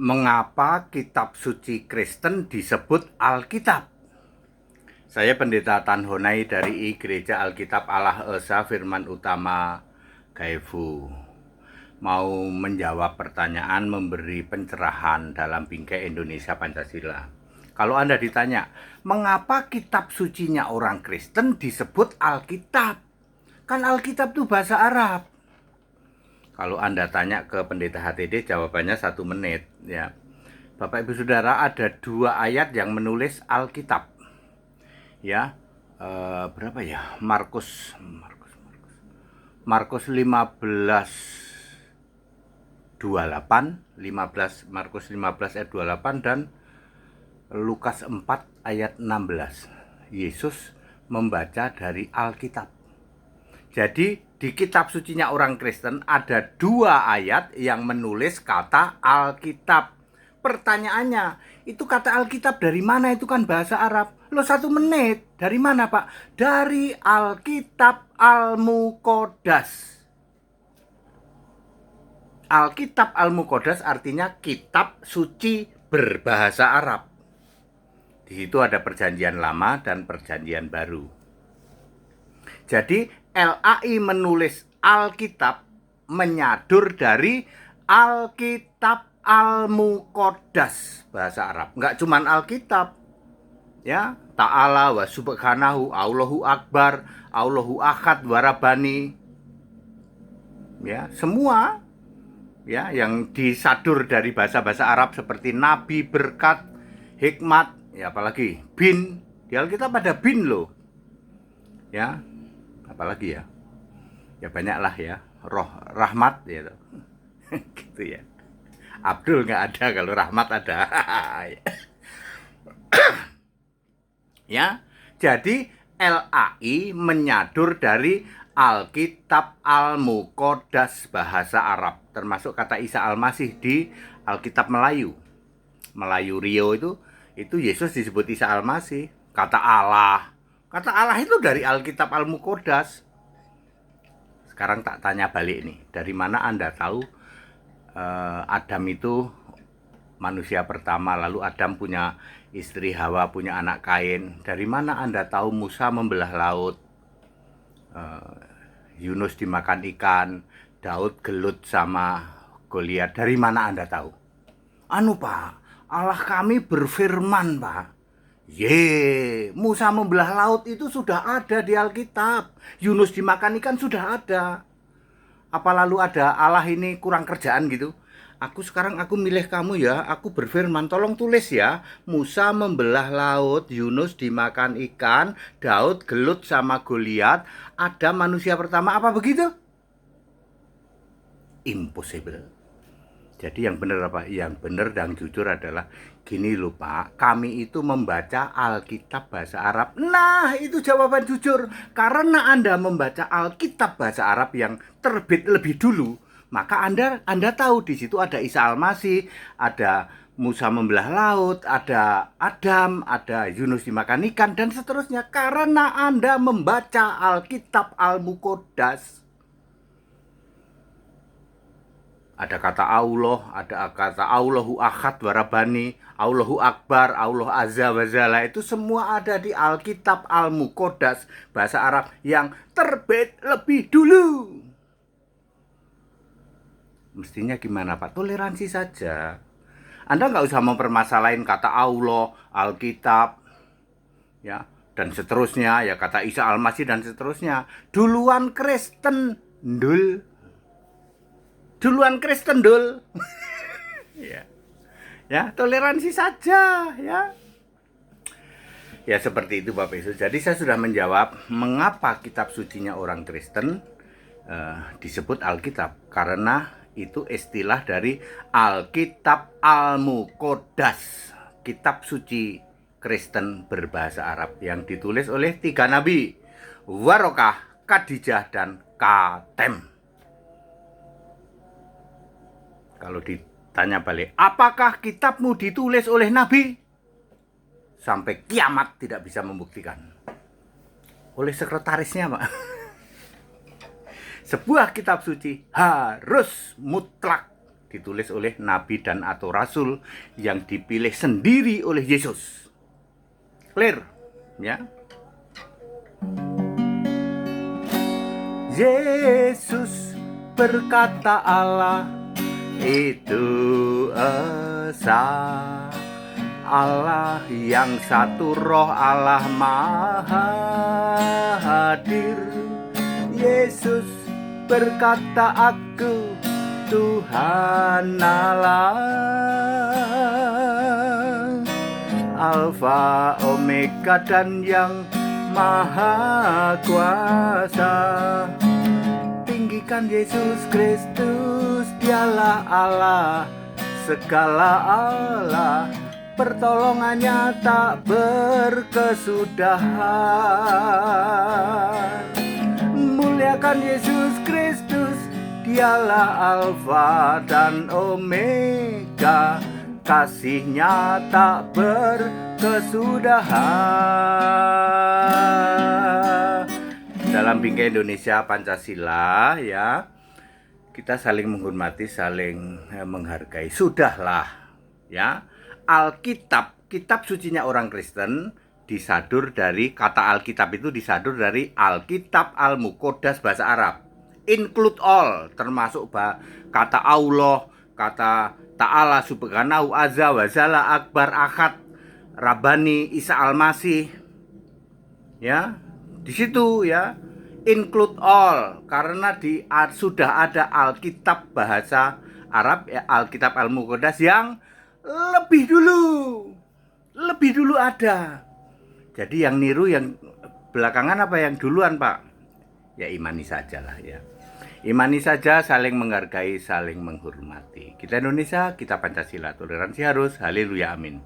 Mengapa kitab suci Kristen disebut Alkitab? Saya Pendeta Tan Honai dari Gereja Alkitab Allah Esa Firman Utama Gaefu. Mau menjawab pertanyaan, memberi pencerahan dalam bingkai Indonesia Pancasila. Kalau Anda ditanya, mengapa kitab sucinya orang Kristen disebut Alkitab? Kan Alkitab itu bahasa Arab. Kalau Anda tanya ke Pendeta HTD, jawabannya 1 menit. Ya, Bapak Ibu Saudara, ada 2 ayat yang menulis Alkitab. Ya, berapa ya? Markus 15 Markus 15 ayat 28 dan Lukas 4 ayat 16. Yesus membaca dari Alkitab. Jadi di kitab sucinya orang Kristen ada 2 ayat yang menulis kata Alkitab. Pertanyaannya, itu kata Alkitab dari mana? Itu kan bahasa Arab. Loh, 1 menit. Dari mana, Pak? Dari Alkitab Al-Muqaddas. Alkitab Al-Muqaddas artinya kitab suci berbahasa Arab. Di situ ada perjanjian lama dan perjanjian baru. Jadi LAI menulis Alkitab menyadur dari Alkitab Al-Muqaddas bahasa Arab. Enggak cuman Alkitab. Ya, Ta'ala wa subhanahu, Allahu Akbar, Allahu Ahad wa Rabbani. Ya, semua ya yang disadur dari bahasa-bahasa Arab seperti nabi, berkat, hikmat, ya apalagi bin. Di Alkitab ada bin loh. Ya, apalagi ya? Ya banyaklah ya, roh rahmat ya. Gitu ya. Abdul nggak ada, kalau rahmat ada. Ya, jadi LAI menyadur dari Alkitab Al-Muqaddas bahasa Arab, termasuk kata Isa Al-Masih di Alkitab Melayu. Melayu Rio itu Yesus disebut Isa Al-Masih. Kata Allah itu dari Alkitab Al-Muqaddas. Sekarang tak tanya balik nih, dari mana Anda tahu Adam itu manusia pertama, lalu Adam punya istri Hawa, punya anak Kain? Dari mana Anda tahu Musa membelah laut, Yunus dimakan ikan, Daud gelut sama Goliat? Dari mana Anda tahu? Pak, Allah kami berfirman, Pak. Musa membelah laut itu sudah ada di Alkitab. Yunus dimakan ikan sudah ada. Apa lalu ada Allah ini kurang kerjaan gitu? Sekarang aku milih kamu ya, aku berfirman, tolong tulis ya. Musa membelah laut, Yunus dimakan ikan, Daud gelut sama Goliat, ada manusia pertama, apa begitu? Impossible. Jadi yang benar apa? Yang benar dan jujur adalah gini loh Pak, kami itu membaca Alkitab bahasa Arab. Nah, itu jawaban jujur. Karena Anda membaca Alkitab bahasa Arab yang terbit lebih dulu, maka Anda tahu di situ ada Isa Al-Masih, ada Musa membelah laut, ada Adam, ada Yunus dimakan ikan, dan seterusnya. Karena Anda membaca Alkitab Al-Muqaddas. Ada kata Allah, ada kata Allahu Ahad wa Rabbani, Allahu Akbar, Allah Azza wa Jalla. Itu semua ada di Alkitab Al-Muqaddas bahasa Arab yang terbit lebih dulu. Mestinya gimana Pak? Toleransi saja. Anda nggak usah mempermasalahin kata Allah, Alkitab, ya, dan seterusnya, ya kata Isa Al-Masih dan seterusnya. Duluan Kristen, dul. Ya. Ya, toleransi saja, ya. Ya seperti itu Bapak Ibu. Jadi saya sudah menjawab mengapa kitab sucinya orang Kristen disebut Alkitab. Karena itu istilah dari Alkitab Al-Muqaddas, kitab suci Kristen berbahasa Arab yang ditulis oleh 3 nabi, Warokah, Khadijah, dan Katem. Kalau ditanya balik, apakah kitabmu ditulis oleh nabi? Sampai kiamat tidak bisa membuktikan. Oleh sekretarisnya, Pak. Sebuah kitab suci harus mutlak ditulis oleh nabi dan atau rasul yang dipilih sendiri oleh Yesus. Clear? Ya. Yesus berkata Allah itu esa, Allah yang satu roh, Allah maha hadir. Yesus berkata aku Tuhan Allah, Alfa Omega dan yang maha kuasa. Tinggikan Yesus Kristus, dialah Allah, segala Allah, pertolongannya tak berkesudahan. Muliakan Yesus Kristus, dialah Alfa dan Omega, kasihnya tak berkesudahan. Dalam Bingkai Indonesia Pancasila, ya, kita saling menghormati, saling menghargai. Sudahlah, ya. Alkitab, kitab sucinya orang Kristen, disadur dari kata Alkitab itu disadur dari Alkitab Al-Muqaddas bahasa Arab. Include all, termasuk kata Allah, kata Ta'ala Subhanahu Azza wa Jalla Akbar Ahad Rabbani Isa Al-Masih. Ya, di situ ya, include all, karena sudah ada Alkitab bahasa Arab, ya, Alkitab Al-Muqaddas yang lebih dulu ada. Jadi yang niru yang belakangan apa yang duluan, Pak? Ya imani saja lah ya. Imani saja, saling menghargai, saling menghormati. Kita Indonesia, kita Pancasila, toleransi harus, haleluya, amin.